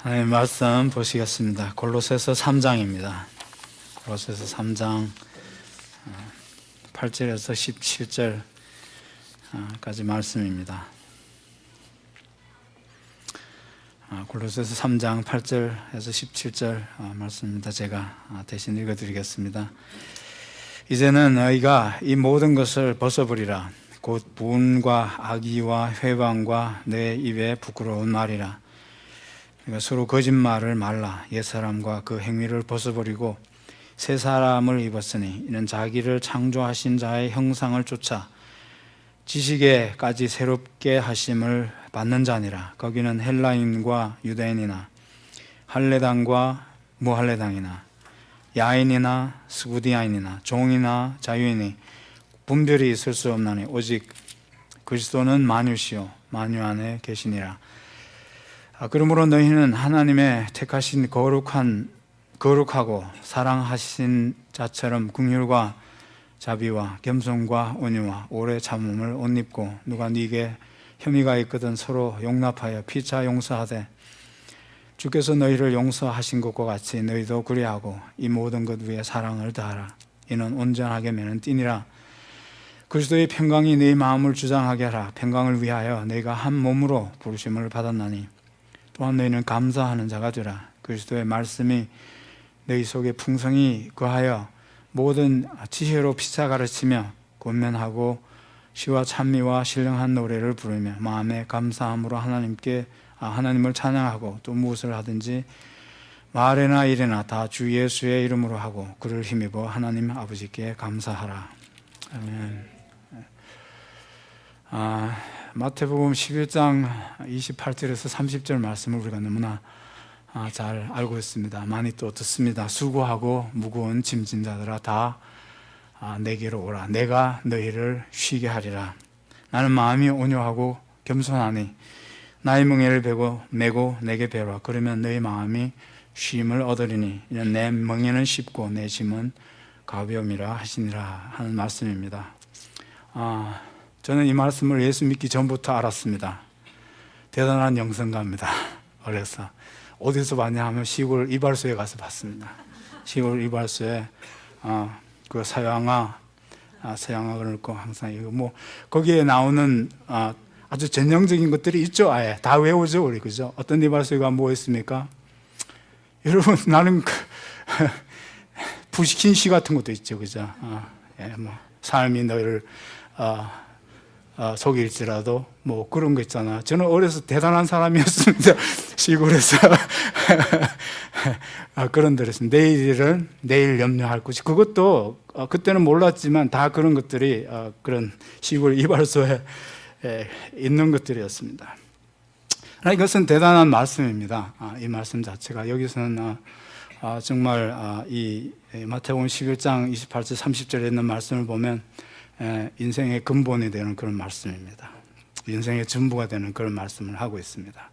하나님 말씀 보시겠습니다. 골로새서 3장입니다. 골로새서 3장 8절에서 17절까지 말씀입니다. 골로새서 3장 8절에서 17절 말씀입니다. 제가 대신 읽어드리겠습니다. 이제는 너희가 이 모든 것을 벗어버리라. 곧 부은과 악의와 회방과 내 입에 부끄러운 말이라. 그러니까 서로 거짓말을 말라. 옛사람과 그 행위를 벗어버리고 새 사람을 입었으니 이는 자기를 창조하신 자의 형상을 쫓아 지식에까지 새롭게 하심을 받는 자니라. 거기는 헬라인과 유대인이나 할례당과 무할례당이나 야인이나 스구디아인이나 종이나 자유인이 분별이 있을 수 없나니 오직 그리스도는 만유시요 만유 안에 계시니라. 그러므로 너희는 하나님의 택하신 거룩하고 사랑하신 자처럼 긍휼과 자비와 겸손과 온유와 오래 참음을 옷 입고 누가 네게 혐의가 있거든 서로 용납하여 피차 용서하되 주께서 너희를 용서하신 것과 같이 너희도 그리하고 이 모든 것 위에 사랑을 다하라. 이는 온전하게 매는 띠니라. 그리스도의 평강이 네 마음을 주장하게 하라. 평강을 위하여 너희가 한 몸으로 부르심을 받았나니 또한 너희는 감사하는 자가 되라. 그리스도의 말씀이 너희 속에 풍성히 거하여 모든 지혜로 피차 가르치며 권면하고 시와 찬미와 신령한 노래를 부르며 마음에 감사함으로 하나님을 찬양하고 또 무엇을 하든지 말이나 일이나 다 주 예수의 이름으로 하고 그를 힘입어 하나님 아버지께 감사하라. 아멘. 마태복음 11장 28절에서 30절 말씀을 우리가 너무나 잘 알고 있습니다. 많이 또 듣습니다. 수고하고 무거운 짐진 자들아 다 내게로 오라. 내가 너희를 쉬게 하리라. 나는 마음이 온유하고 겸손하니 나의 멍에를 메고 내게 배우라. 그러면 너희 마음이 쉼을 얻으리니 이는 내 멍에는 쉽고 내 짐은 가벼움이라 하시니라 하는 말씀입니다. 저는 이 말씀을 예수 믿기 전부터 알았습니다. 대단한 영성가입니다. 그래서 어디서 봤냐 하면 시골 이발소에 가서 봤습니다. 시골 이발소에 그 서양화 그러고 항상 이거 거기에 나오는 아주 전형적인 것들이 있죠. 아예 다 외우죠, 우리 그죠? 어떤 이발소가 뭐 있습니까? 여러분 나는 부시킨 시 같은 것도 있죠, 그죠? 삶이 너희를 속일지라도 그런 거 있잖아. 저는 어려서 대단한 사람이었습니다. 시골에서 그런 데였습니다. 내일 염려할 것이 그것도 그때는 몰랐지만 다 그런 것들이 그런 시골 이발소에 있는 것들이었습니다. 이것은 대단한 말씀입니다. 이 말씀 자체가 여기서는 정말 이 마태복음 11장 28절 30절에 있는 말씀을 보면 인생의 근본이 되는 그런 말씀입니다. 인생의 전부가 되는 그런 말씀을 하고 있습니다.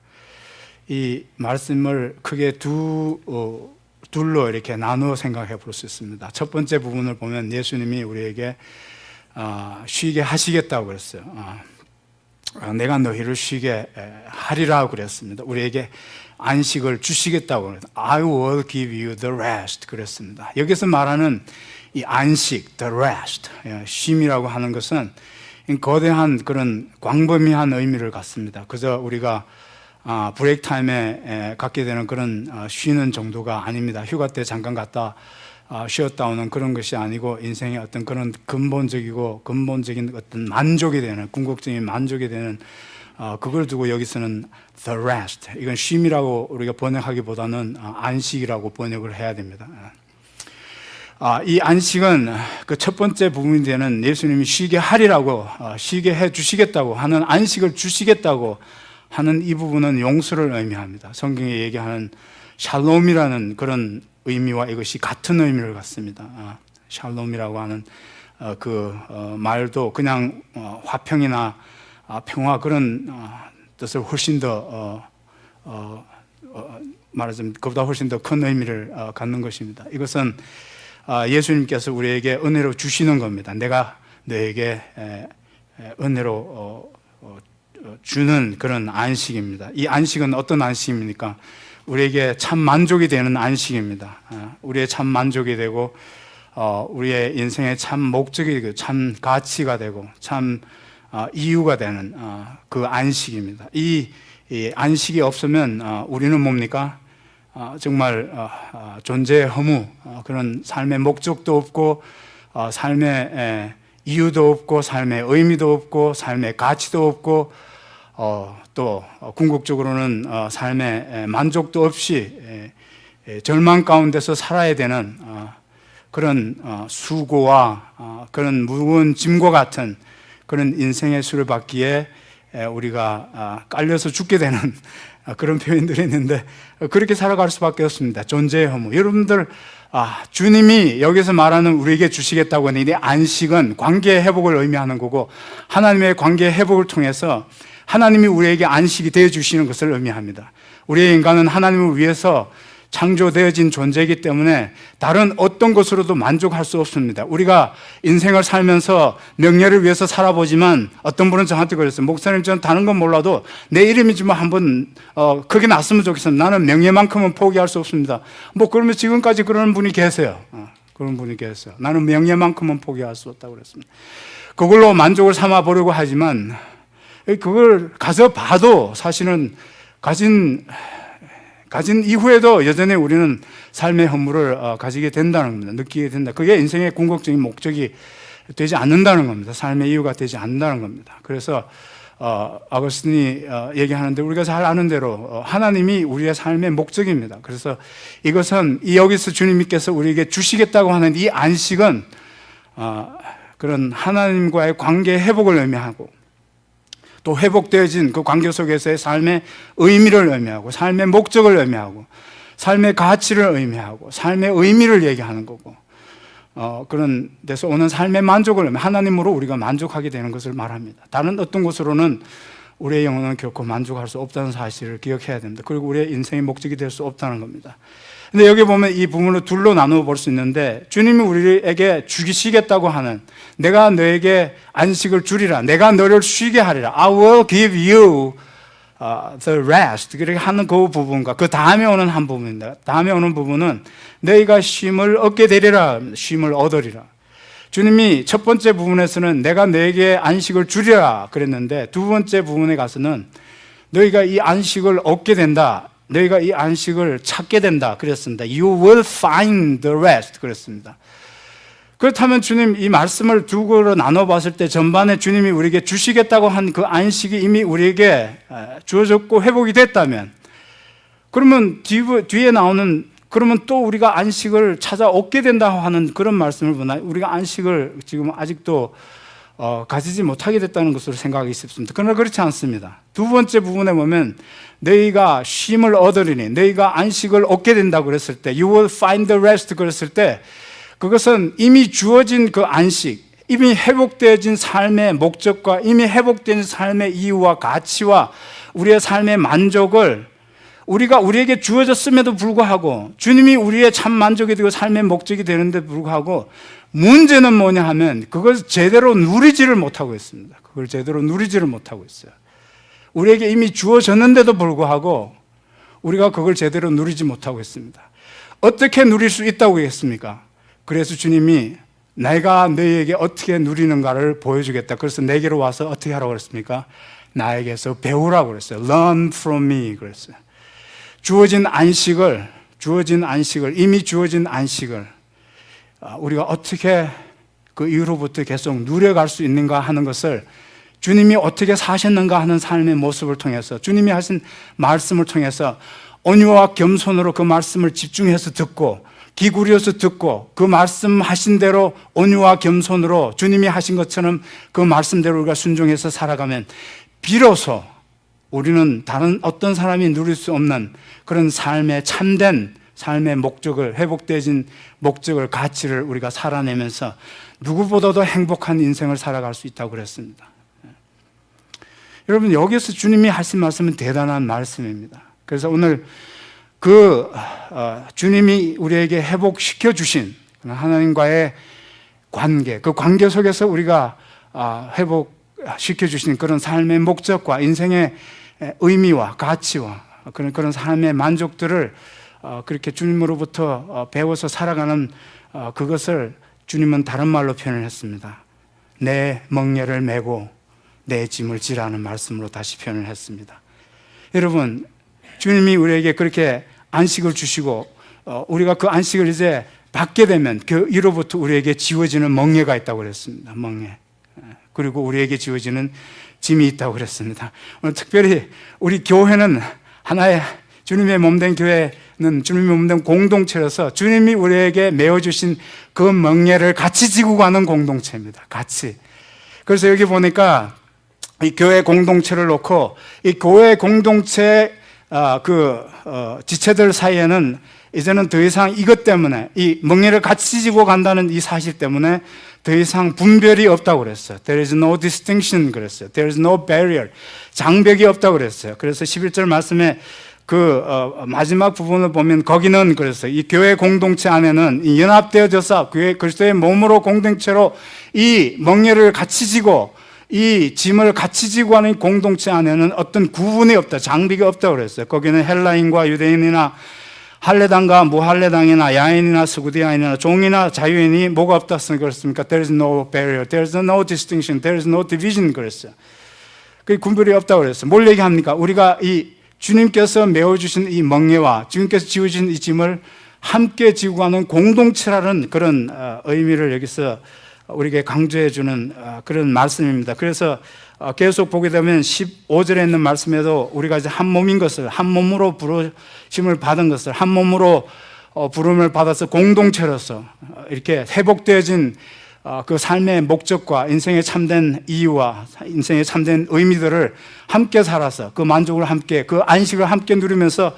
이 말씀을 크게 둘로 이렇게 나누어 생각해 볼 수 있습니다. 첫 번째 부분을 보면 예수님이 우리에게 쉬게 하시겠다고 그랬어요. 내가 너희를 쉬게 하리라고 그랬습니다. 우리에게 안식을 주시겠다고 그랬어요. I will give you the rest 그랬습니다. 여기서 말하는 이 안식, the rest, 쉼이라고 하는 것은 거대한 그런 광범위한 의미를 갖습니다. 그저 우리가 브레이크 타임에 갖게 되는 그런 쉬는 정도가 아닙니다. 휴가 때 잠깐 갔다 쉬었다 오는 그런 것이 아니고 인생의 어떤 그런 근본적인 어떤 만족이 되는 궁극적인 만족이 되는 그걸 두고 여기서는 the rest, 이건 쉼이라고 우리가 번역하기보다는 안식이라고 번역을 해야 됩니다. 이 안식은 그 첫 번째 부분이 되는 예수님이 쉬게 하리라고 쉬게 해 주시겠다고 하는 안식을 주시겠다고 하는 이 부분은 용서를 의미합니다. 성경에 얘기하는 샬롬이라는 그런 의미와 이것이 같은 의미를 갖습니다. 샬롬이라고 하는 그 말도 그냥 화평이나 평화 그런 뜻을 훨씬 더 말하자면 그보다 훨씬 더 큰 의미를 갖는 것입니다. 이것은 예수님께서 우리에게 은혜로 주시는 겁니다. 내가 너에게 은혜로 주는 그런 안식입니다. 이 안식은 어떤 안식입니까? 우리에게 참 만족이 되는 안식입니다. 우리의 참 만족이 되고 우리의 인생의 참 목적이 되고 참 가치가 되고 참 이유가 되는 그 안식입니다. 이 안식이 없으면 우리는 뭡니까? 정말 존재의 허무, 그런 삶의 목적도 없고 삶의 이유도 없고 삶의 의미도 없고 삶의 가치도 없고 또 궁극적으로는 삶의 만족도 없이 절망 가운데서 살아야 되는 그런 수고와 그런 무거운 짐과 같은 그런 인생의 수를 받기에 우리가 깔려서 죽게 되는 그런 표현들이 있는데 그렇게 살아갈 수밖에 없습니다. 존재의 허무. 여러분들 주님이 여기서 말하는 우리에게 주시겠다고 하는 이 안식은 관계의 회복을 의미하는 거고 하나님의 관계의 회복을 통해서 하나님이 우리에게 안식이 되어 주시는 것을 의미합니다. 우리의 인간은 하나님을 위해서 창조되어진 존재이기 때문에 다른 어떤 것으로도 만족할 수 없습니다. 우리가 인생을 살면서 명예를 위해서 살아보지만 어떤 분은 저한테 그랬어요. 목사님, 저는 다른 건 몰라도 내 이름이지만 한번 크게 났으면 좋겠습니다. 나는 명예만큼은 포기할 수 없습니다. 그러면 지금까지 그런 분이 계세요. 그런 분이 계세요. 나는 명예만큼은 포기할 수 없다고 그랬습니다. 그걸로 만족을 삼아 보려고 하지만 그걸 가서 봐도 사실은 가진 이후에도 여전히 우리는 삶의 허물을 가지게 된다는 겁니다. 느끼게 된다. 그게 인생의 궁극적인 목적이 되지 않는다는 겁니다. 삶의 이유가 되지 않는다는 겁니다. 그래서 아거스틴이 얘기하는데 우리가 잘 아는 대로 하나님이 우리의 삶의 목적입니다. 그래서 이것은 여기서 주님께서 우리에게 주시겠다고 하는 이 안식은 그런 하나님과의 관계 회복을 의미하고 또 회복되어진 그 관계 속에서의 삶의 의미를 의미하고 삶의 목적을 의미하고 삶의 가치를 의미하고 삶의 의미를 얘기하는 거고 그런 데서 오는 삶의 만족을 하나님으로 우리가 만족하게 되는 것을 말합니다. 다른 어떤 것으로는 우리의 영혼은 결코 만족할 수 없다는 사실을 기억해야 됩니다. 그리고 우리의 인생의 목적이 될 수 없다는 겁니다. 근데 여기 보면 이 부분을 둘로 나누어 볼 수 있는데 주님이 우리에게 주시겠다고 하는 내가 너에게 안식을 주리라, 내가 너를 쉬게 하리라, I will give you the rest, 그렇게 하는 그 부분과 그 다음에 오는 한 부분입니다. 다음에 오는 부분은 너희가 쉼을 얻게 되리라, 쉼을 얻으리라. 주님이 첫 번째 부분에서는 내가 너에게 안식을 주리라 그랬는데 두 번째 부분에 가서는 너희가 이 안식을 얻게 된다, 너희가 이 안식을 찾게 된다 그랬습니다. You will find the rest 그랬습니다. 그렇다면 주님 이 말씀을 두 개로 나눠봤을 때 전반에 주님이 우리에게 주시겠다고 한 그 안식이 이미 우리에게 주어졌고 회복이 됐다면 그러면 뒤에 나오는 그러면 또 우리가 안식을 찾아 얻게 된다고 하는 그런 말씀을 보나요? 우리가 안식을 지금 아직도 가지지 못하게 됐다는 것으로 생각하기 쉽습니다. 그러나 그렇지 않습니다. 두 번째 부분에 보면 너희가 쉼을 얻으리니 너희가 안식을 얻게 된다고 그랬을 때 You will find the rest 그랬을 때 그것은 이미 주어진 그 안식, 이미 회복되어진 삶의 목적과 이미 회복된 삶의 이유와 가치와 우리의 삶의 만족을 우리에게 주어졌음에도 불구하고 주님이 우리의 참 만족이 되고 삶의 목적이 되는데 불구하고 문제는 뭐냐 하면 그걸 제대로 누리지를 못하고 있습니다. 그걸 제대로 누리지를 못하고 있어요. 우리에게 이미 주어졌는데도 불구하고 우리가 그걸 제대로 누리지 못하고 있습니다. 어떻게 누릴 수 있다고 했습니까? 그래서 주님이 내가 너희에게 어떻게 누리는가를 보여주겠다. 그래서 내게로 와서 어떻게 하라고 그랬습니까? 나에게서 배우라고 그랬어요. Learn from me 그랬어요. 이미 주어진 안식을 우리가 어떻게 그 이후로부터 계속 누려갈 수 있는가 하는 것을 주님이 어떻게 사셨는가 하는 삶의 모습을 통해서 주님이 하신 말씀을 통해서 온유와 겸손으로 그 말씀을 집중해서 듣고 기울여서 듣고 그 말씀하신 대로 온유와 겸손으로 주님이 하신 것처럼 그 말씀대로 우리가 순종해서 살아가면 비로소 우리는 다른 어떤 사람이 누릴 수 없는 그런 삶의 참된 삶의 목적을, 회복되어진 목적을, 가치를 우리가 살아내면서 누구보다도 행복한 인생을 살아갈 수 있다고 그랬습니다. 여러분, 여기서 주님이 하신 말씀은 대단한 말씀입니다. 그래서 오늘 주님이 우리에게 회복시켜 주신 하나님과의 관계, 그 관계 속에서 우리가 회복시켜 주신 그런 삶의 목적과 인생의 의미와 가치와 그런 삶의 만족들을 그렇게 주님으로부터 배워서 살아가는 그것을 주님은 다른 말로 표현을 했습니다. 내 멍에를 메고 내 짐을 지라는 말씀으로 다시 표현을 했습니다. 여러분, 주님이 우리에게 그렇게 안식을 주시고 우리가 그 안식을 이제 받게 되면 그 이로부터 우리에게 지워지는 멍에가 있다고 그랬습니다. 멍에. 그리고 우리에게 지워지는 짐이 있다고 그랬습니다. 오늘 특별히 우리 교회는 하나의 주님의 몸된 교회는 주님의 몸된 공동체로서 주님이 우리에게 메어주신 그 멍에를 같이 지고 가는 공동체입니다. 같이. 그래서 여기 보니까 이 교회 공동체를 놓고 이 교회 공동체 지체들 사이에는 이제는 더 이상 이것 때문에 이 멍에를 같이 지고 간다는 이 사실 때문에 더 이상 분별이 없다고 그랬어요. There is no distinction 그랬어요. There is no barrier. 장벽이 없다고 그랬어요. 그래서 11절 말씀에 마지막 부분을 보면 거기는 그랬어요. 이 교회 공동체 안에는 연합되어져서 교회 그리스도의 몸으로 공동체로 이 멍에를 같이 지고 이 짐을 같이 지고 하는 공동체 안에는 어떤 구분이 없다, 장벽이 없다고 그랬어요. 거기는 헬라인과 유대인이나 할례당과 무할례당이나 야인이나 스구디아인이나 종이나 자유인이 뭐가 없다 그랬습니까? There is no barrier, there is no distinction, there is no division 그랬어요. 그 구별이 없다고 그랬어요. 뭘 얘기합니까? 우리가 이 주님께서 메워주신 이 멍에와 주님께서 지우신 이 짐을 함께 지고 가는 공동체라는 그런 의미를 여기서 우리에게 강조해 주는 그런 말씀입니다. 그래서 계속 보게 되면 15절에 있는 말씀에도 우리가 이제 한 몸인 것을, 한 몸으로 부르심을 받은 것을, 한 몸으로 부름을 받아서 공동체로서 이렇게 회복되어진 그 삶의 목적과 인생의 참된 이유와 인생의 참된 의미들을 함께 살아서 그 만족을 함께, 그 안식을 함께 누리면서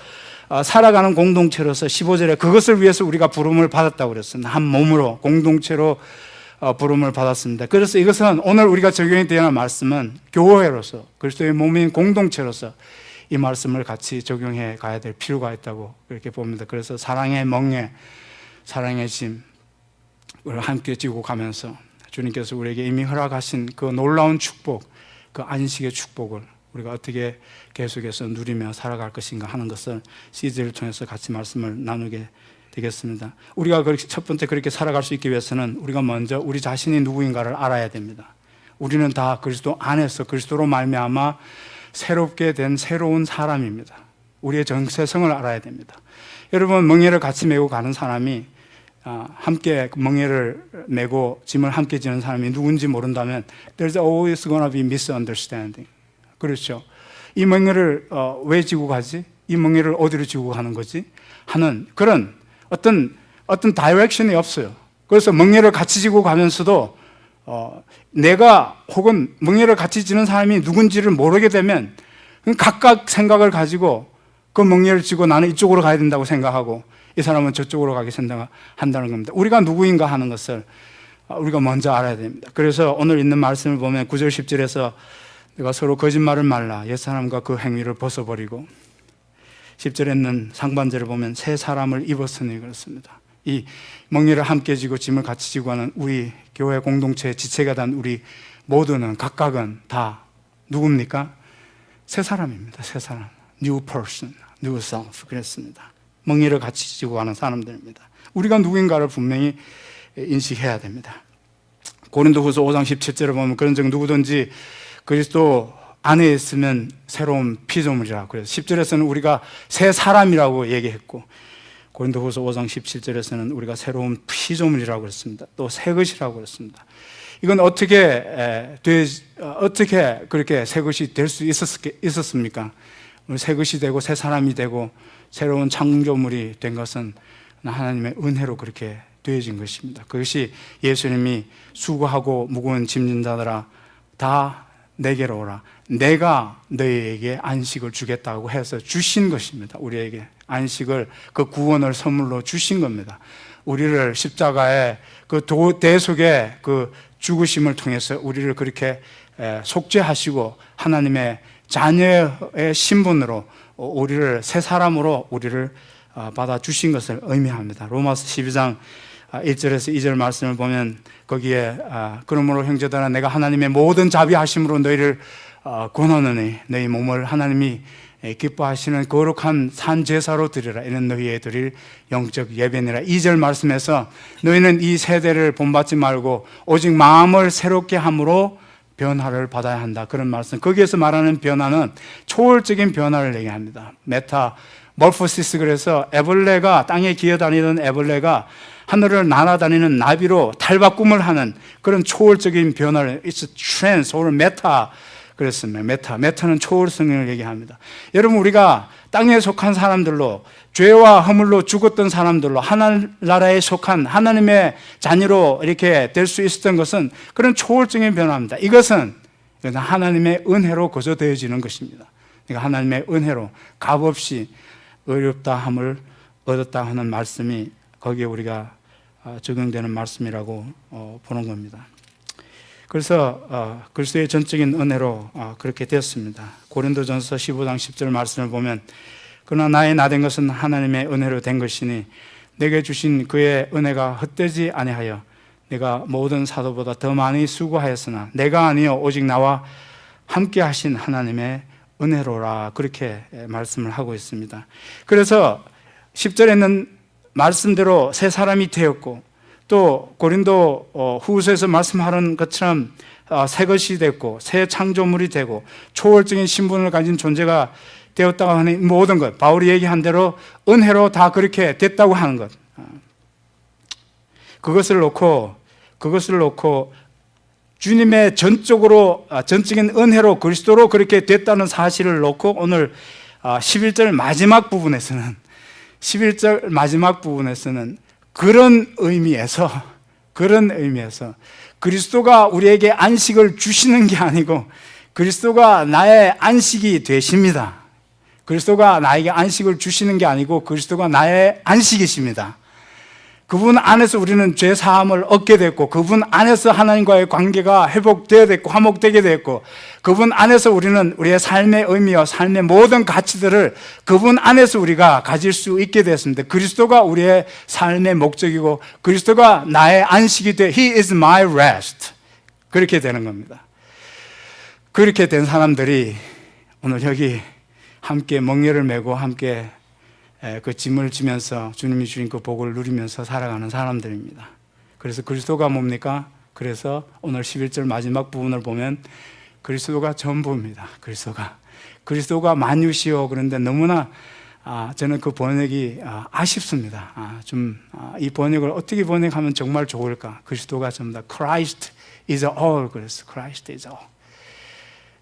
살아가는 공동체로서 15절에 그것을 위해서 우리가 부름을 받았다고 그랬습니다. 한 몸으로 공동체로 부름을 받았습니다. 그래서 이것은 오늘 우리가 적용이 되는 말씀은 교회로서 그리스도의 몸인 공동체로서 이 말씀을 같이 적용해 가야 될 필요가 있다고 그렇게 봅니다. 그래서 사랑의 멍에, 사랑의 짐을 함께 지고 가면서 주님께서 우리에게 이미 허락하신 그 놀라운 축복, 그 안식의 축복을 우리가 어떻게 계속해서 누리며 살아갈 것인가 하는 것을 시즌을 통해서 같이 말씀을 나누게 되겠습니다. 우리가 첫 번째 그렇게 살아갈 수 있기 위해서는 우리가 먼저 우리 자신이 누구인가를 알아야 됩니다. 우리는 다 그리스도 안에서 그리스도로 말미암아 새롭게 된 새로운 사람입니다. 우리의 정체성을 알아야 됩니다. 여러분, 멍에를 같이 메고 가는 사람이 함께 멍에를 메고 짐을 함께 지는 사람이 누군지 모른다면 There's always gonna be misunderstanding. 그렇죠. 이 멍에를 왜 지고 가지? 이 멍에를 어디로 지고 가는 거지? 하는 그런 어떤 다이렉션이 없어요. 그래서 멍에를 같이 지고 가면서도 내가 혹은 멍에를 같이 지는 사람이 누군지를 모르게 되면 각각 생각을 가지고 그 멍에를 지고 나는 이쪽으로 가야 된다고 생각하고 이 사람은 저쪽으로 가게 생각한다는 겁니다. 우리가 누구인가 하는 것을 우리가 먼저 알아야 됩니다. 그래서 오늘 있는 말씀을 보면 9절 10절에서 내가 서로 거짓말을 말라 옛사람과 그 행위를 벗어버리고 10절에 있는 상반절을 보면 새 사람을 입었으니 그렇습니다. 이 멍에를 함께 지고 짐을 같이 지고 하는 우리 교회 공동체의 지체가 된 우리 모두는 각각은 다 누굽니까? 새 사람입니다. 새 사람. New person, new self 그랬습니다. 멍에를 같이 지고 가는 사람들입니다. 우리가 누구인가를 분명히 인식해야 됩니다. 고린도후서 5장 17절을 보면 그런 적 누구든지 그리스도 안에 있으면 새로운 피조물이라고 그래서 10절에서는 우리가 새 사람이라고 얘기했고 고린도후서 5장 17절에서는 우리가 새로운 피조물이라고 그랬습니다. 또 새 것이라고 그랬습니다. 이건 어떻게 그렇게 새 것이 될 수 있었습니까? 새 것이 되고 새 사람이 되고 새로운 창조물이 된 것은 하나님의 은혜로 그렇게 되어진 것입니다. 그것이 예수님이 수고하고 무거운 짐진 자들아 다 내게로 오라. 내가 너희에게 안식을 주겠다고 해서 주신 것입니다. 우리에게 안식을, 그 구원을 선물로 주신 겁니다. 우리를 십자가의 그 대속의 그 죽으심을 통해서 우리를 그렇게 속죄하시고 하나님의 자녀의 신분으로 우리를 새 사람으로 우리를 받아 주신 것을 의미합니다. 로마서 12장 1절에서 2절 말씀을 보면 거기에 그러므로 형제들아 내가 하나님의 모든 자비하심으로 너희를 권하노니 너희 몸을 하나님이 기뻐하시는 거룩한 산 제사로 드리라. 이는 너희의 드릴 영적 예배니라. 2절 말씀에서 너희는 이 세대를 본받지 말고 오직 마음을 새롭게 함으로 변화를 받아야 한다. 그런 말씀. 거기에서 말하는 변화는 초월적인 변화를 얘기합니다. 메타 몰포시스. 그래서 애벌레가, 땅에 기어다니던 애벌레가 하늘을 날아다니는 나비로 탈바꿈을 하는 그런 초월적인 변화를 It's a trans or meta 그랬습니다. 메타는 초월성을 얘기합니다. 여러분, 우리가 땅에 속한 사람들로, 죄와 허물로 죽었던 사람들로 하나나라에 속한 하나님의 자녀로 이렇게 될 수 있었던 것은 그런 초월적인 변화입니다. 이것은 하나님의 은혜로 거저되어지는 것입니다. 그러니까 하나님의 은혜로 값없이 어렵다 함을 얻었다 하는 말씀이 거기에 우리가 적용되는 말씀이라고 보는 겁니다. 그래서 그리스도의 전적인 은혜로 그렇게 되었습니다. 고린도전서 15장 10절 말씀을 보면 그러나 나의 나된 것은 하나님의 은혜로 된 것이니 내게 주신 그의 은혜가 헛되지 아니하여 내가 모든 사도보다 더 많이 수고하였으나 내가 아니요 오직 나와 함께 하신 하나님의 은혜로라. 그렇게 말씀을 하고 있습니다. 그래서 10절에 있는 말씀대로 새 사람이 되었고, 또 고린도 후서에서 말씀하는 것처럼 새 것이 됐고 새 창조물이 되고 초월적인 신분을 가진 존재가 되었다고 하는 모든 것, 바울이 얘기한 대로 은혜로 다 그렇게 됐다고 하는 것, 그것을 놓고 주님의 전적인 은혜로 그리스도로 그렇게 됐다는 사실을 놓고 오늘 11절 마지막 부분에서는 그런 의미에서 그리스도가 우리에게 안식을 주시는 게 아니고 그리스도가 나의 안식이 되십니다. 그리스도가 나에게 안식을 주시는 게 아니고 그리스도가 나의 안식이십니다. 그분 안에서 우리는 죄 사함을 얻게 됐고, 그분 안에서 하나님과의 관계가 회복되어야 됐고 화목되게 됐고, 그분 안에서 우리는 우리의 삶의 의미와 삶의 모든 가치들을 그분 안에서 우리가 가질 수 있게 됐습니다. 그리스도가 우리의 삶의 목적이고 그리스도가 나의 안식이 돼. He is my rest. 그렇게 되는 겁니다. 그렇게 된 사람들이 오늘 여기 함께 멍에를 메고 함께 그 짐을 지면서 주님이 주신 그 복을 누리면서 살아가는 사람들입니다. 그래서 그리스도가 뭡니까? 그래서 오늘 11절 마지막 부분을 보면 그리스도가 전부입니다. 그리스도가 만유시오. 그런데 너무나 저는 그 번역이 아쉽습니다. 이 번역을 어떻게 번역하면 정말 좋을까? 그리스도가 전부 다 Christ is all. 그래서 Christ is all.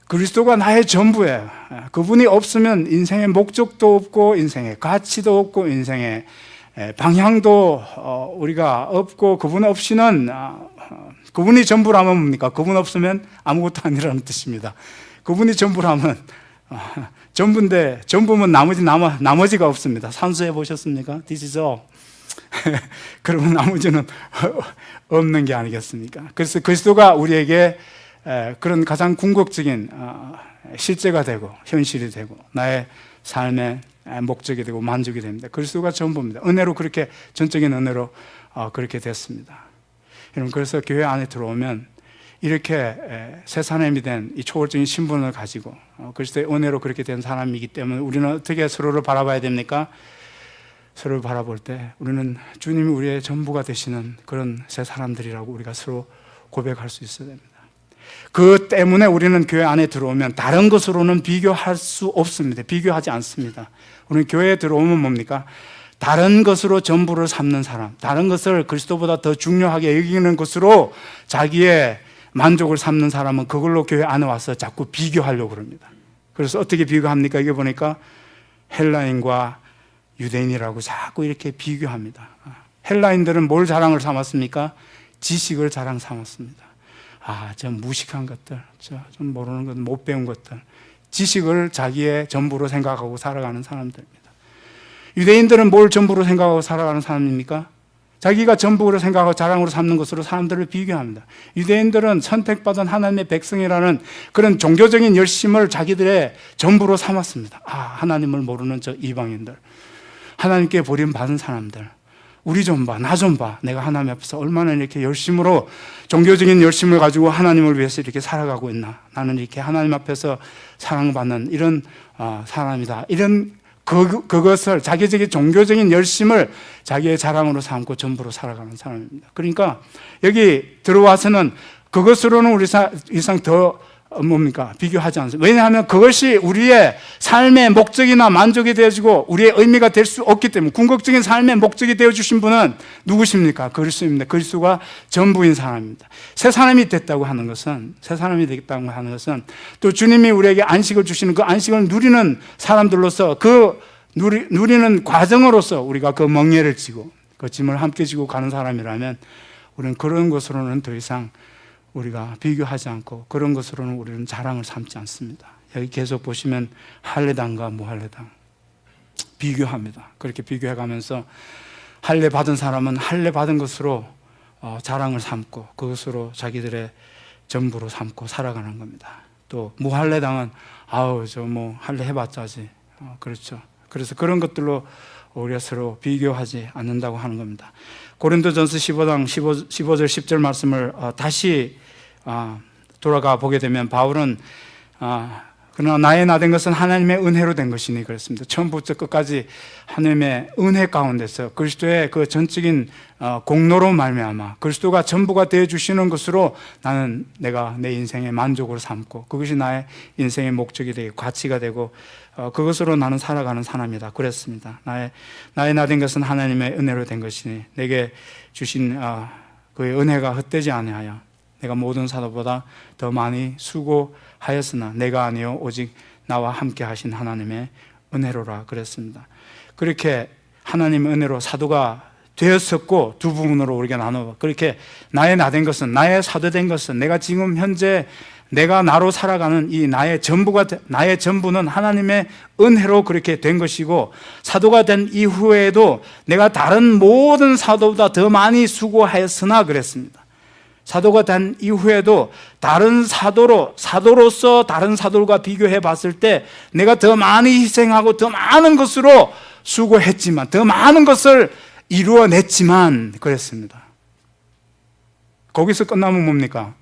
그리스도가 나의 전부예요. 그분이 없으면 인생의 목적도 없고 인생의 가치도 없고 인생의 방향도 우리가 없고, 그분 없이는 그분이 전부라면 뭡니까? 그분 없으면 아무것도 아니라는 뜻입니다. 그분이 전부라면 전부인데 전부면 나머지가 없습니다. 산수해 보셨습니까? This is all. 그러면 나머지는 없는 게 아니겠습니까? 그래서 그리스도가 우리에게 그런 가장 궁극적인 실제가 되고 현실이 되고 나의 삶의 목적이 되고 만족이 됩니다. 그리스도가 전부입니다. 은혜로 그렇게 전적인 은혜로 그렇게 됐습니다. 여러분, 그래서 교회 안에 들어오면 이렇게 새 사람이 된 이 초월적인 신분을 가지고 그리스도의 은혜로 그렇게 된 사람이기 때문에 우리는 어떻게 서로를 바라봐야 됩니까? 서로를 바라볼 때 우리는 주님이 우리의 전부가 되시는 그런 새 사람들이라고 우리가 서로 고백할 수 있어야 됩니다. 그 때문에 우리는 교회 안에 들어오면 다른 것으로는 비교할 수 없습니다. 비교하지 않습니다. 우리는 교회에 들어오면 뭡니까? 다른 것으로 전부를 삼는 사람, 다른 것을 그리스도보다 더 중요하게 여기는 것으로 자기의 만족을 삼는 사람은 그걸로 교회 안에 와서 자꾸 비교하려고 그럽니다. 그래서 어떻게 비교합니까? 이게 보니까 헬라인과 유대인이라고 자꾸 이렇게 비교합니다. 헬라인들은 뭘 자랑을 삼았습니까? 지식을 자랑 삼았습니다. 저 무식한 것들, 좀 모르는 것, 못 배운 것들, 지식을 자기의 전부로 생각하고 살아가는 사람들입니다. 유대인들은 뭘 전부로 생각하고 살아가는 사람입니까? 자기가 전부로 생각하고 자랑으로 삼는 것으로 사람들을 비교합니다. 유대인들은 선택받은 하나님의 백성이라는 그런 종교적인 열심을 자기들의 전부로 삼았습니다. 하나님을 모르는 저 이방인들, 하나님께 버림받은 사람들, 우리 좀 봐, 나 좀 봐. 내가 하나님 앞에서 얼마나 이렇게 열심으로 종교적인 열심을 가지고 하나님을 위해서 이렇게 살아가고 있나. 나는 이렇게 하나님 앞에서 사랑받는 이런 사람이다. 이런 그것을 자기적인 종교적인 열심을 자기의 자랑으로 삼고 전부로 살아가는 사람입니다. 그러니까 여기 들어와서는 그것으로는 우리 이상 더 비교하지 않습니다. 왜냐하면 그것이 우리의 삶의 목적이나 만족이 되어지고 우리의 의미가 될 수 없기 때문에. 궁극적인 삶의 목적이 되어주신 분은 누구십니까? 그리스도입니다. 그리스도가 전부인 사람입니다. 새 사람이 됐다고 하는 것은, 또 주님이 우리에게 안식을 주시는 그 안식을 누리는 사람들로서 그 누리는 과정으로서 우리가 그 멍에를 지고 그 짐을 함께 지고 가는 사람이라면 우리는 그런 것으로는 더 이상 우리가 비교하지 않고 그런 것으로는 우리는 자랑을 삼지 않습니다. 여기 계속 보시면 할례당과 무할례당 비교합니다. 그렇게 비교해가면서 할례 받은 사람은 할례 받은 것으로 자랑을 삼고 그것으로 자기들의 전부로 삼고 살아가는 겁니다. 또 무할례당은 저 할례 해봤자지. 그렇죠. 그래서 그런 것들로 우리가 서로 비교하지 않는다고 하는 겁니다. 고린도전서 15장 15절 10절 말씀을 다시 돌아가 보게 되면 바울은 그러나 나의 나된 것은 하나님의 은혜로 된 것이니 그랬습니다. 처음부터 끝까지 하나님의 은혜 가운데서 그리스도의 그 전적인 공로로 말미암아 그리스도가 전부가 되어 주시는 것으로 내가 내 인생의 만족으로 삼고 그것이 나의 인생의 목적이 되고 가치가 되고 그것으로 나는 살아가는 사람이다 그랬습니다. 나의 나된 것은 하나님의 은혜로 된 것이니 내게 주신 그의 은혜가 헛되지 아니하여 내가 모든 사도보다 더 많이 수고하였으나 내가 아니요 오직 나와 함께 하신 하나님의 은혜로라 그랬습니다. 그렇게 하나님의 은혜로 사도가 되었었고 두 부분으로 우리가 나눠 그렇게 나의 나된 것은 나의 사도된 것은 내가 지금 현재 내가 나로 살아가는 이 나의 전부는 하나님의 은혜로 그렇게 된 것이고 사도가 된 이후에도 내가 다른 모든 사도보다 더 많이 수고하였으나 그랬습니다. 사도가 된 이후에도 다른 사도로서 다른 사도들과 비교해 봤을 때 내가 더 많이 희생하고 더 많은 것으로 수고했지만 더 많은 것을 이루어냈지만 그랬습니다. 거기서 끝나면 뭡니까?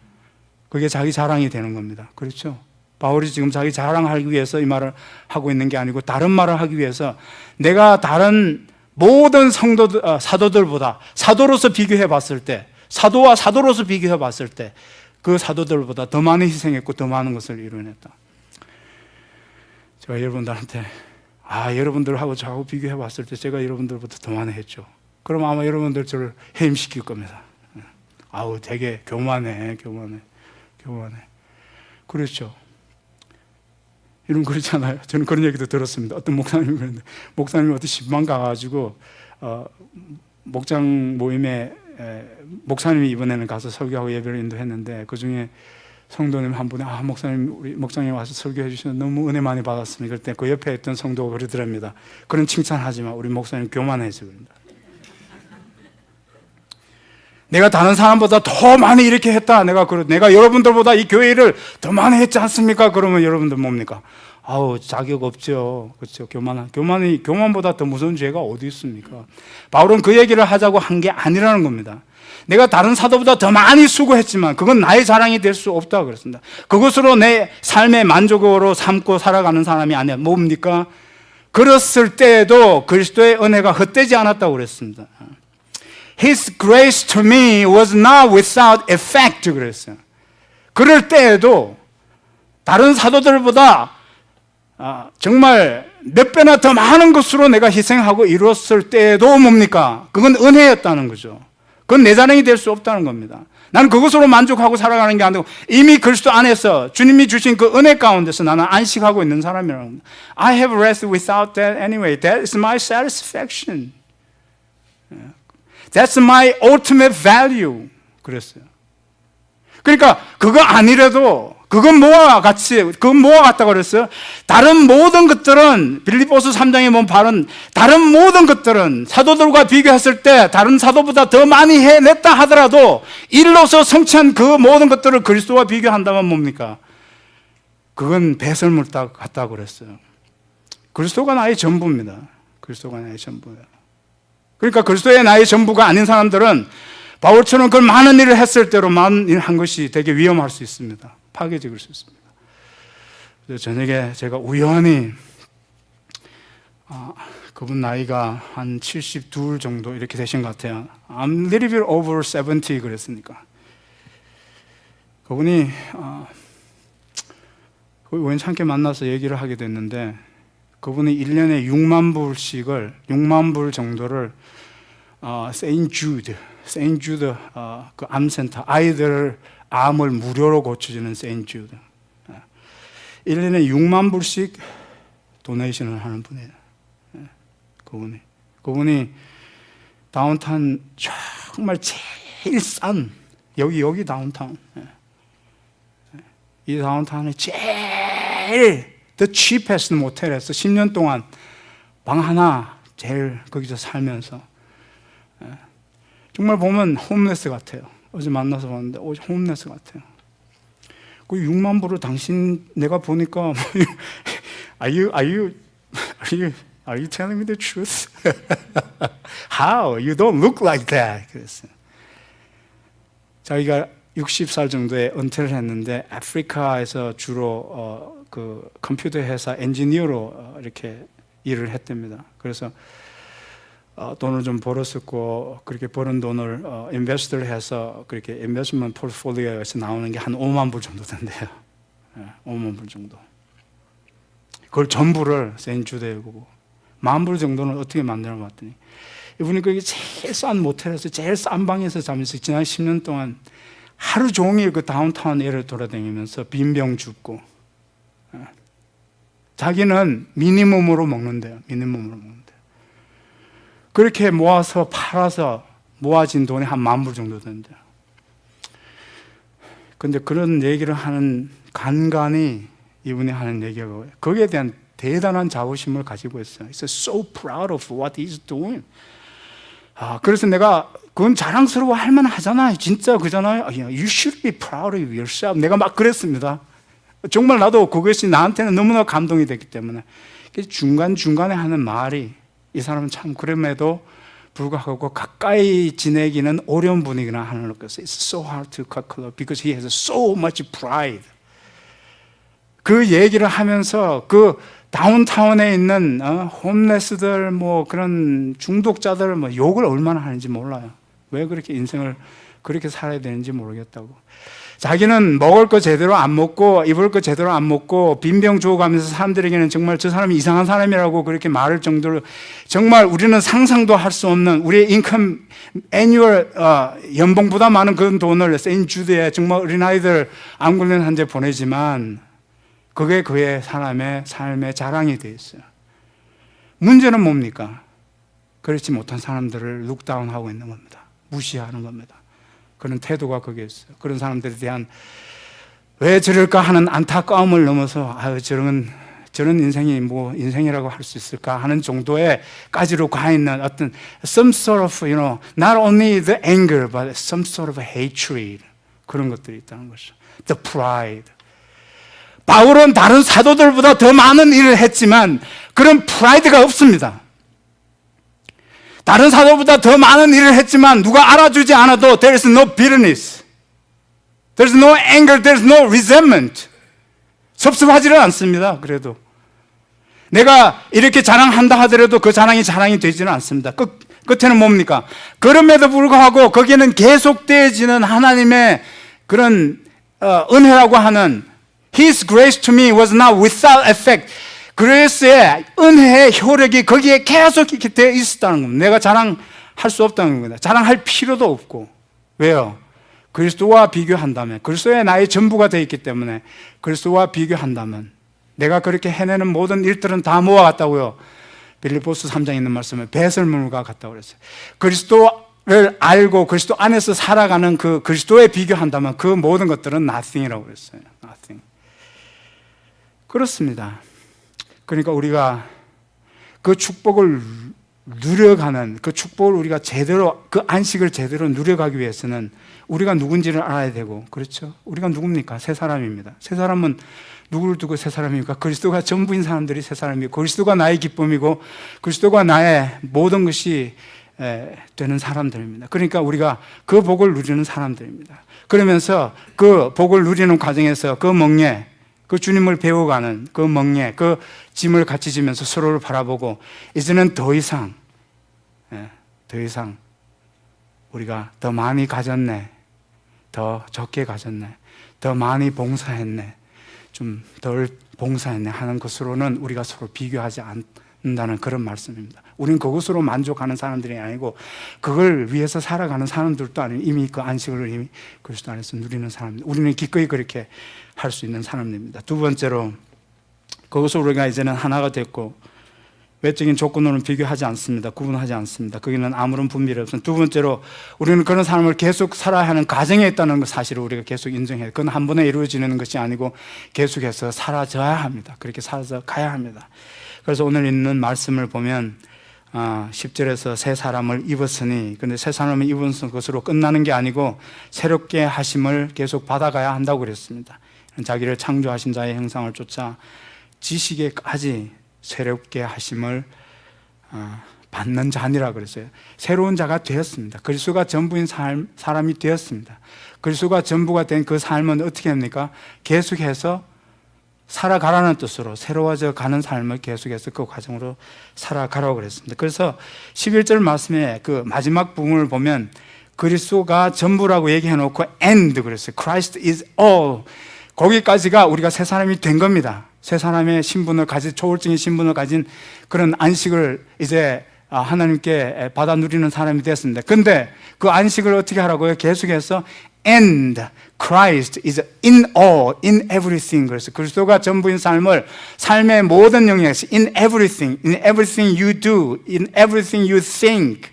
그게 자기 자랑이 되는 겁니다. 그렇죠? 바울이 지금 자기 자랑하기 위해서 이 말을 하고 있는 게 아니고 다른 말을 하기 위해서 내가 다른 모든 사도들보다 사도로서 비교해 봤을 때 사도와 사도로서 비교해 봤을 때 그 사도들보다 더 많이 희생했고 더 많은 것을 이루어냈다. 제가 여러분들한테 여러분들하고 저하고 비교해 봤을 때 제가 여러분들보다 더 많이 했죠. 그럼 아마 여러분들 저를 해임시킬 겁니다. 되게 교만해. 그렇죠. 이런 그렇잖아요. 저는 그런 얘기도 들었습니다. 어떤 목사님이 그랬는데 목사님이 어디 신방 가가지고 목장 모임에 목사님이 이번에는 가서 설교하고 예배를 인도했는데 그 중에 성도님 한 분이 우리 목장님 와서 설교해 주셔서 너무 은혜 많이 받았습니다. 그럴 때 그 옆에 있던 성도가 그러더랍니다. 그런 칭찬하지만 우리 목사님 교만해서 그런다. 내가 다른 사람보다 더 많이 이렇게 했다. 내가 여러분들보다 이 교회를 더 많이 했지 않습니까? 그러면 여러분들 뭡니까? 자격 없죠. 그렇죠. 교만보다 더 무서운 죄가 어디 있습니까? 바울은 그 얘기를 하자고 한 게 아니라는 겁니다. 내가 다른 사도보다 더 많이 수고했지만 그건 나의 자랑이 될 수 없다고 그랬습니다. 그것으로 내 삶의 만족으로 삼고 살아가는 사람이 아니야. 뭡니까? 그랬을 때에도 그리스도의 은혜가 헛되지 않았다고 그랬습니다. His grace to me was not without effect 그랬어요. 그럴 때에도 다른 사도들보다 정말 몇 배나 더 많은 것으로 내가 희생하고 이뤘을 때에도 뭡니까? 그건 은혜였다는 거죠. 그건 내 자랑이 될 수 없다는 겁니다. 나는 그것으로 만족하고 살아가는 게 아니고 이미 그리스도 안에서 주님이 주신 그 은혜 가운데서 나는 안식하고 있는 사람이라는 겁니다. I have rest without that anyway. That is my satisfaction. That's my ultimate value. 그랬어요. 그러니까 그거 아니라도 그건 뭐와 같다고 그랬어요? 다른 모든 것들은 빌립보서 3장에 보면 바른 다른 모든 것들은 사도들과 비교했을 때 다른 사도보다 더 많이 해냈다 하더라도 일로서 성취한 그 모든 것들을 그리스도와 비교한다면 뭡니까? 그건 배설물 같다고 그랬어요. 그리스도가 나의 전부입니다. 그리스도가 나의 전부예요. 그러니까 그리스도의 나의 전부가 아닌 사람들은 바울처럼 그 많은 일을 했을 때로 많은 일을 한 것이 되게 위험할 수 있습니다. 파괴적일 수 있습니다. 그래서 저녁에 제가 우연히 그분 나이가 한 72 정도 이렇게 되신 것 같아요. I'm little bit over 70 그랬으니까. 그분이 우연찮게 만나서 얘기를 하게 됐는데 그분이 1년에 6만 불씩을 6만 불 정도를 세인트 주드 그 암센터 아이들 암을 무료로 고쳐주는 세인트 주드 1년에 6만 불씩 도네이션을 하는 분이에요. 그분이 다운타운 정말 제일 싼 여기 다운타운 이 다운타운에 제일 the cheapest 모텔에서 10년 동안 방 하나 제일 거기서 살면서 정말 보면 홈레스 같아요. 어제 만나서 봤는데 홈레스 같아요. 그 6만 불을 당신 내가 보니까 Are you telling me the truth? How? You don't look like that. 그랬어요. 자기가 60살 정도에 은퇴를 했는데 아프리카에서 주로 그 컴퓨터 회사 엔지니어로 이렇게 일을 했답니다. 그래서 돈을 좀 벌었었고 그렇게 버는 돈을 인베스트를 해서 그렇게 인베스트먼트 포트폴리오에서 나오는 게 한 5만 불 정도 된대요. 5만 불 정도. 그걸 전부를 세인주드에 보고 1만 불 정도는 어떻게 만들어 봤더니 이분이 거기 제일 싼 모텔에서 제일 싼 방에서 자면서 지난 10년 동안 하루 종일 그 다운타운 에를 돌아다니면서 빈병 줍고 자기는 미니멈으로 먹는데요. 미니멈으로 먹는데요. 그렇게 모아서 팔아서 모아진 돈이 한 1만 불 정도 된대요. 근데 그런 얘기를 하는 간간히 이분이 하는 얘기가 거기에 대한 대단한 자부심을 가지고 있어요. He's so proud of what he's doing. 그래서 내가 그건 자랑스러워 할 만하잖아요. 진짜 그잖아요. You should be proud of yourself. 내가 막 그랬습니다. 정말 나도 그것이 나한테는 너무나 감동이 됐기 때문에 중간중간에 하는 말이 이 사람은 참 그럼에도 불구하고 가까이 지내기는 어려운 분이구나 하는 걸 느꼈어요. It's so hard to cut close because he has so much pride. 그 얘기를 하면서 그 다운타운에 있는 홈레스들 뭐 그런 중독자들 뭐 욕을 얼마나 하는지 몰라요. 왜 그렇게 인생을 그렇게 살아야 되는지 모르겠다고. 자기는 먹을 거 제대로 안 먹고 입을 거 제대로 안 먹고 빈병 주워가면서 사람들에게는 정말 저 사람이 이상한 사람이라고 그렇게 말할 정도로 정말 우리는 상상도 할 수 없는 우리의 인컴 애뉴얼 연봉보다 많은 그런 돈을 세인트 주드에 정말 어린아이들 암 걸린 한테 보내지만 그게 그의 사람의 삶의 자랑이 되어 있어요. 문제는 뭡니까? 그렇지 못한 사람들을 룩다운하고 있는 겁니다. 무시하는 겁니다. 그런 태도가 거기에 있어요. 그런 사람들에 대한 왜 저럴까 하는 안타까움을 넘어서 저런 인생이 뭐 인생이라고 할 수 있을까 하는 정도에까지로 가 있는 어떤 some sort of, not only the anger, but some sort of hatred 그런 것들이 있다는 것이죠. The pride. 바울은 다른 사도들보다 더 많은 일을 했지만 그런 프라이드가 없습니다. 다른 사도보다 더 많은 일을 했지만 누가 알아주지 않아도 there is no bitterness. There is no anger. There is no resentment. 섭섭하지는 않습니다. 그래도 내가 이렇게 자랑한다 하더라도 그 자랑이 되지는 않습니다. 끝에는 뭡니까? 그럼에도 불구하고 거기에는 계속되어지는 하나님의 그런 은혜라고 하는 His grace to me was not without effect. 그레이스의 은혜의 효력이 거기에 계속 이렇게 되어 있었다는 겁니다. 내가 자랑할 수 없다는 겁니다. 자랑할 필요도 없고. 왜요? 그리스도와 비교한다면, 그리스도의 나의 전부가 되어 있기 때문에 그리스도와 비교한다면 내가 그렇게 해내는 모든 일들은 다 모아갔다고요. 빌립보서 3장에 있는 말씀에 배설물과 같다고 그랬어요. 그리스도를 알고 그리스도 안에서 살아가는 그 그리스도에 비교한다면 그 모든 것들은 nothing이라고 그랬어요. nothing. 그렇습니다. 그러니까 우리가 그 축복을 누려가는 그 축복을 우리가 제대로 그 안식을 제대로 누려가기 위해서는 우리가 누군지를 알아야 되고 그렇죠? 우리가 누굽니까? 새 사람입니다. 새 사람은 누구를 두고 새 사람입니까? 그리스도가 전부인 사람들이 새 사람이고 그리스도가 나의 기쁨이고 그리스도가 나의 모든 것이 되는 사람들입니다. 그러니까 우리가 그 복을 누리는 사람들입니다. 그러면서 그 복을 누리는 과정에서 그 멍에, 그 주님을 배워가는 그 멍에, 그 짐을 같이 지면서 서로를 바라보고 이제는 더 이상 우리가 더 많이 가졌네, 더 적게 가졌네, 더 많이 봉사했네, 좀 덜 봉사했네 하는 것으로는 우리가 서로 비교하지 않는다는 그런 말씀입니다. 우리는 그것으로 만족하는 사람들이 아니고 그걸 위해서 살아가는 사람들도 아니고 이미 그 안식을 이미 그리스도 안에서 누리는 사람들, 우리는 기꺼이 그렇게 할 수 있는 사람들입니다. 두 번째로, 그것으로 우리가 이제는 하나가 됐고 외적인 조건으로는 비교하지 않습니다. 구분하지 않습니다. 거기는 아무런 분별이 없습니다. 두 번째로, 우리는 그런 삶을 계속 살아야 하는 과정에 있다는 사실을 우리가 계속 인정해요. 그건 한 번에 이루어지는 것이 아니고 계속해서 사라져야 합니다. 그렇게 살아서 가야 합니다. 그래서 오늘 있는 말씀을 보면 10절에서 새 사람을 입었으니, 근데 새 사람을 입은 것으로 끝나는 게 아니고 새롭게 하심을 계속 받아가야 한다고 그랬습니다. 자기를 창조하신 자의 형상을 쫓아 지식에까지 새롭게 하심을 받는 자니라 그랬어요. 새로운 자가 되었습니다. 그리스도가 전부인 사람이 되었습니다. 그리스도가 전부가 된 그 삶은 어떻게 합니까? 계속해서 살아가라는 뜻으로 새로워져 가는 삶을 계속해서 그 과정으로 살아가라고 그랬습니다. 그래서 11절 말씀에 그 마지막 부분을 보면 그리스도가 전부라고 얘기해 놓고 and 그랬어요. Christ is all. 거기까지가 우리가 새 사람이 된 겁니다. 새 사람의 신분을 가진, 초월적인 신분을 가진 그런 안식을 이제 하나님께 받아 누리는 사람이 됐습니다. 근데 그 안식을 어떻게 하라고요? 계속해서 and Christ is in all, in everything. 그래서 그리스도가 전부인 삶을 삶의 모든 영역에서 in everything you do, in everything you think,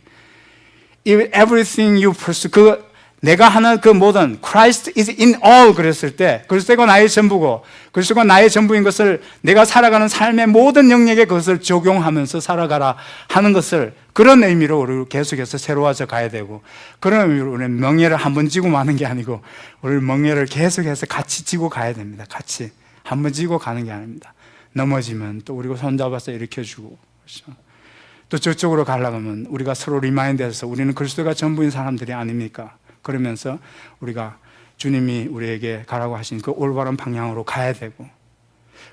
in everything you pursue. 내가 하는 그 모든 Christ is in all 그랬을 때 그리스도가 나의 전부고 그리스도가 나의 전부인 것을 내가 살아가는 삶의 모든 영역에 그것을 적용하면서 살아가라 하는 것을, 그런 의미로 우리 계속해서 새로워져 가야 되고, 그런 의미로 우리는 멍에를 한 번 지고 마는 게 아니고 우리 멍에를 계속해서 같이 지고 가야 됩니다. 같이 한 번 지고 가는 게 아닙니다. 넘어지면 또 우리가 손잡아서 일으켜주고, 그렇죠? 또 저쪽으로 가려면 우리가 서로 리마인드해서 우리는 그리스도가 전부인 사람들이 아닙니까? 그러면서 우리가 주님이 우리에게 가라고 하신 그 올바른 방향으로 가야 되고,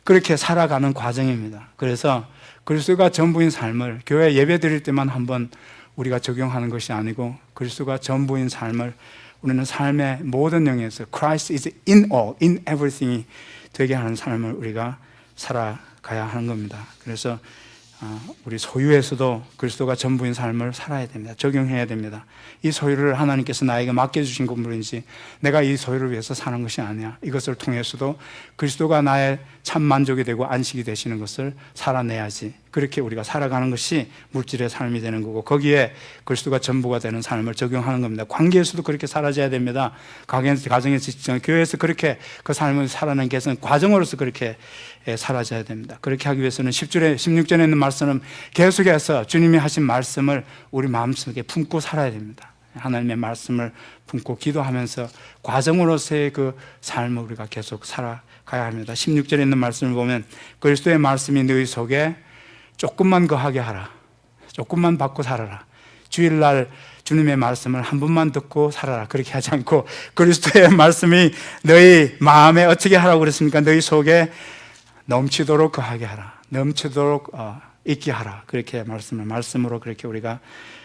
그렇게 살아가는 과정입니다. 그래서 그리스도가 전부인 삶을 교회 예배 드릴 때만 한번 우리가 적용하는 것이 아니고 그리스도가 전부인 삶을 우리는 삶의 모든 영역에서 Christ is in all, in everything이 되게 하는 삶을 우리가 살아가야 하는 겁니다. 그래서 우리 소유에서도 그리스도가 전부인 삶을 살아야 됩니다. 적용해야 됩니다. 이 소유를 하나님께서 나에게 맡겨주신 건물인지 내가 이 소유를 위해서 사는 것이 아니야. 이것을 통해서도 그리스도가 나의 참 만족이 되고 안식이 되시는 것을 살아내야지. 그렇게 우리가 살아가는 것이 물질의 삶이 되는 거고, 거기에 그리스도가 전부가 되는 삶을 적용하는 겁니다. 관계에서도 그렇게 살아져야 됩니다. 가정에서, 교회에서 그렇게 그 삶을 살아내는 것은 과정으로서 그렇게 살아져야 됩니다. 그렇게 하기 위해서는 16절에 있는 말씀은 계속해서 주님이 하신 말씀을 우리 마음속에 품고 살아야 됩니다. 하나님의 말씀을 품고 기도하면서 과정으로서의 그 삶을 우리가 계속 살아가야 합니다. 16절에 있는 말씀을 보면 그리스도의 말씀이 너희 속에 조금만 거하게 하라. 조금만 받고 살아라. 주일날 주님의 말씀을 한 번만 듣고 살아라. 그렇게 하지 않고 그리스도의 말씀이 너희 마음에 어떻게 하라고 그랬습니까? 너희 속에 넘치도록 거하게 하라. 넘치도록 있게 하라. 그렇게 말씀으로 그렇게 우리가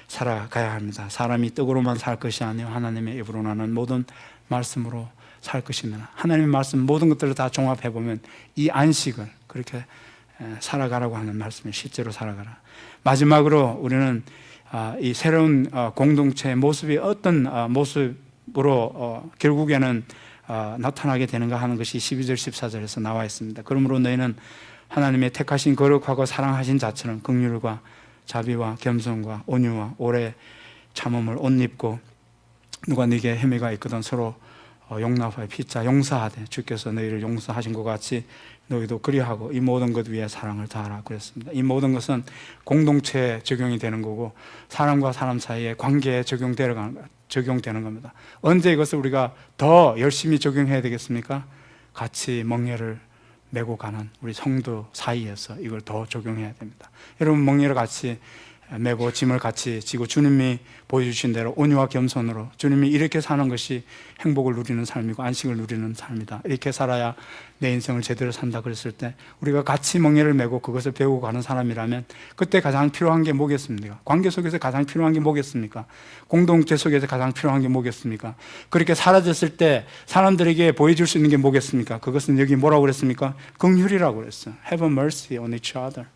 살아가야 합니다. 사람이 떡으로만 살 것이 아니요 하나님의 입으로 나는 모든 말씀으로 살 것입니다. 하나님의 말씀 모든 것들을 다 종합해보면 이 안식을 그렇게 살아가라고 하는 말씀을 실제로 살아가라. 마지막으로 우리는 이 새로운 공동체의 모습이 어떤 모습으로 결국에는 나타나게 되는가 하는 것이 12절 14절에서 나와 있습니다. 그러므로 너희는 하나님의 택하신 거룩하고 사랑하신 자처럼 긍휼과 자비와 겸손과 온유와 오래 참음을 옷 입고 누가 네게 혐의가 있거든 서로 용납하여 피차 용서하되 주께서 너희를 용서하신 것 같이 너희도 그리하고 이 모든 것 위에 사랑을 다하라 그랬습니다. 이 모든 것은 공동체에 적용이 되는 거고 사람과 사람 사이의 관계에 적용되는 겁니다. 언제 이것을 우리가 더 열심히 적용해야 되겠습니까? 같이 멍에를 메고 가는 우리 성도 사이에서 이걸 더 적용해야 됩니다. 여러분 멍에를 같이 메고 짐을 같이 지고 주님이 보여주신 대로 온유와 겸손으로 주님이 이렇게 사는 것이 행복을 누리는 삶이고 안식을 누리는 삶이다. 이렇게 살아야 내 인생을 제대로 산다 그랬을 때 우리가 같이 멍에를 메고 그것을 배우고 가는 사람이라면 그때 가장 필요한 게 뭐겠습니까? 관계 속에서 가장 필요한 게 뭐겠습니까? 공동체 속에서 가장 필요한 게 뭐겠습니까? 그렇게 사라졌을 때 사람들에게 보여줄 수 있는 게 뭐겠습니까? 그것은 여기 뭐라고 그랬습니까? 긍휼이라고 그랬어요. Have a mercy on each other.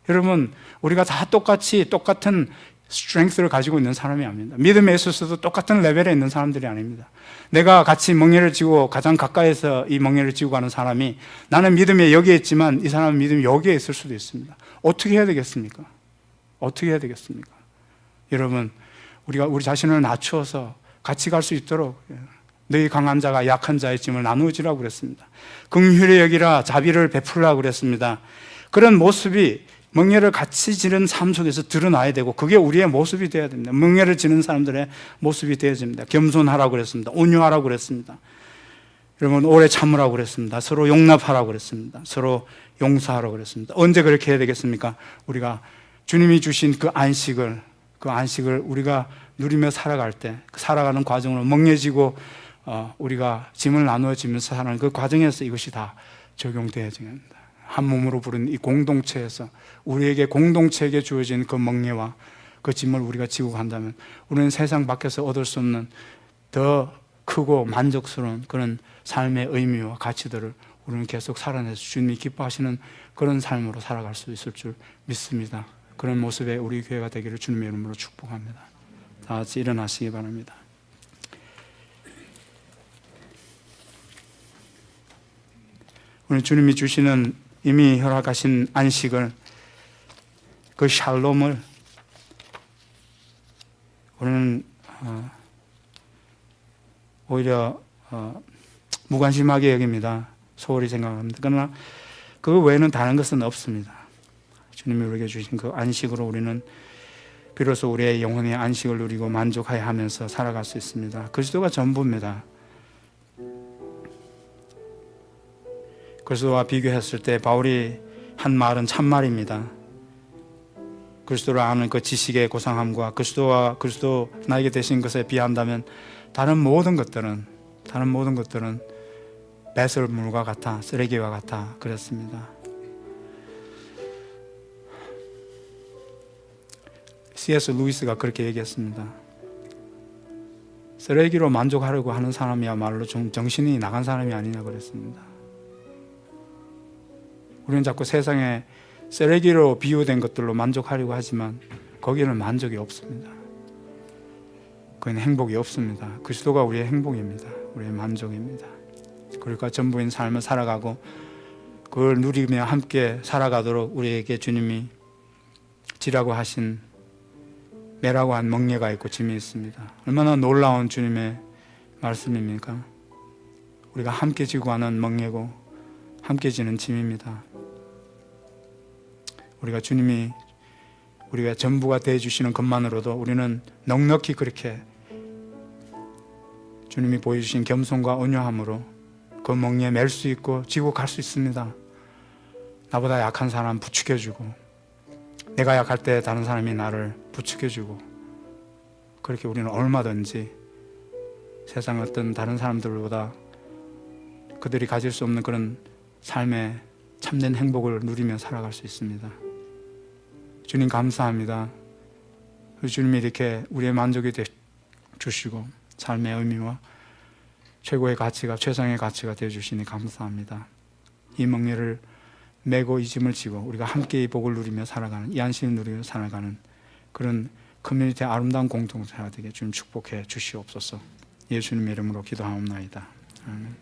여러분, 우리가 다 똑같은 스트렝스를 가지고 있는 사람이 아닙니다. 믿음에 있어서도 똑같은 레벨에 있는 사람들이 아닙니다. 내가 같이 멍에를 지고 가장 가까이서 이 멍에를 지고 가는 사람이 나는 믿음에 여기에 있지만 이 사람은 믿음이 여기에 있을 수도 있습니다. 어떻게 해야 되겠습니까? 어떻게 해야 되겠습니까? 여러분, 우리가 우리 자신을 낮추어서 같이 갈 수 있도록 너희 강한 자가 약한 자의 짐을 나누어지라고 그랬습니다. 긍휼히 여기라 자비를 베풀라고 그랬습니다. 그런 모습이 멍에를 같이 지는 삶 속에서 드러나야 되고 그게 우리의 모습이 되어야 됩니다. 멍에를 지는 사람들의 모습이 되어야 됩니다. 겸손하라고 그랬습니다. 온유하라고 그랬습니다. 여러분, 오래 참으라고 그랬습니다. 서로 용납하라고 그랬습니다. 서로 용서하라고 그랬습니다. 언제 그렇게 해야 되겠습니까? 우리가 주님이 주신 그 안식을 우리가 누리며 살아갈 때 살아가는 과정으로 멍해지고 우리가 짐을 나누어지면서 사는 그 과정에서 이것이 다 적용되어야 됩니다. 한 몸으로 부른 이 공동체에서 우리에게 공동체에게 주어진 그 멍에와 그 짐을 우리가 지고 간다면 우리는 세상 밖에서 얻을 수 없는 더 크고 만족스러운 그런 삶의 의미와 가치들을 우리는 계속 살아내서 주님이 기뻐하시는 그런 삶으로 살아갈 수 있을 줄 믿습니다. 그런 모습의 우리 교회가 되기를 주님의 이름으로 축복합니다. 다 같이 일어나시기 바랍니다. 오늘 주님이 주시는 이미 허락하신 안식을, 그 샬롬을 우리는 오히려 무관심하게 여깁니다. 소홀히 생각합니다. 그러나 그 외에는 다른 것은 없습니다. 주님이 우리에게 주신 그 안식으로 우리는 비로소 우리의 영혼의 안식을 누리고 만족하여 하면서 살아갈 수 있습니다. 그리스도가 전부입니다. 그리스도와 비교했을 때 바울이 한 말은 참말입니다. 그리스도를 아는 그 지식의 고상함과 그리스도 나에게 되신 것에 비한다면 다른 모든 것들은 배설물과 같아, 쓰레기와 같아 그랬습니다. C.S. 루이스가 그렇게 얘기했습니다. 쓰레기로 만족하려고 하는 사람이야말로 정신이 나간 사람이 아니냐 그랬습니다. 우리는 자꾸 세상에 쓰레기로 비유된 것들로 만족하려고 하지만 거기에는 만족이 없습니다. 거기는 행복이 없습니다. 그리스도가 우리의 행복입니다. 우리의 만족입니다. 그러니까 전부인 삶을 살아가고 그걸 누리며 함께 살아가도록 우리에게 주님이 지라고 하신 매라고 한 멍에가 있고 짐이 있습니다. 얼마나 놀라운 주님의 말씀입니까? 우리가 함께 지고 가는 멍에고 함께 지는 짐입니다. 우리가 주님이 우리가 전부가 되어주시는 것만으로도 우리는 넉넉히 그렇게 주님이 보여주신 겸손과 온유함으로 그 멍에 맬 수 있고 지고 갈 수 있습니다. 나보다 약한 사람 부추겨주고 내가 약할 때 다른 사람이 나를 부추겨주고 그렇게 우리는 얼마든지 세상 어떤 다른 사람들보다 그들이 가질 수 없는 그런 삶의 참된 행복을 누리며 살아갈 수 있습니다. 주님 감사합니다. 주님이 이렇게 우리의 만족이 주시고 삶의 의미와 최고의 가치가 최상의 가치가 되어주시니 감사합니다. 이 멍에를 메고 이 짐을 지고 우리가 함께 이 복을 누리며 살아가는 이 안식을 누리며 살아가는 그런 커뮤니티의 아름다운 공동체가 되게 주님 축복해 주시옵소서. 예수님의 이름으로 기도하옵나이다. 아멘.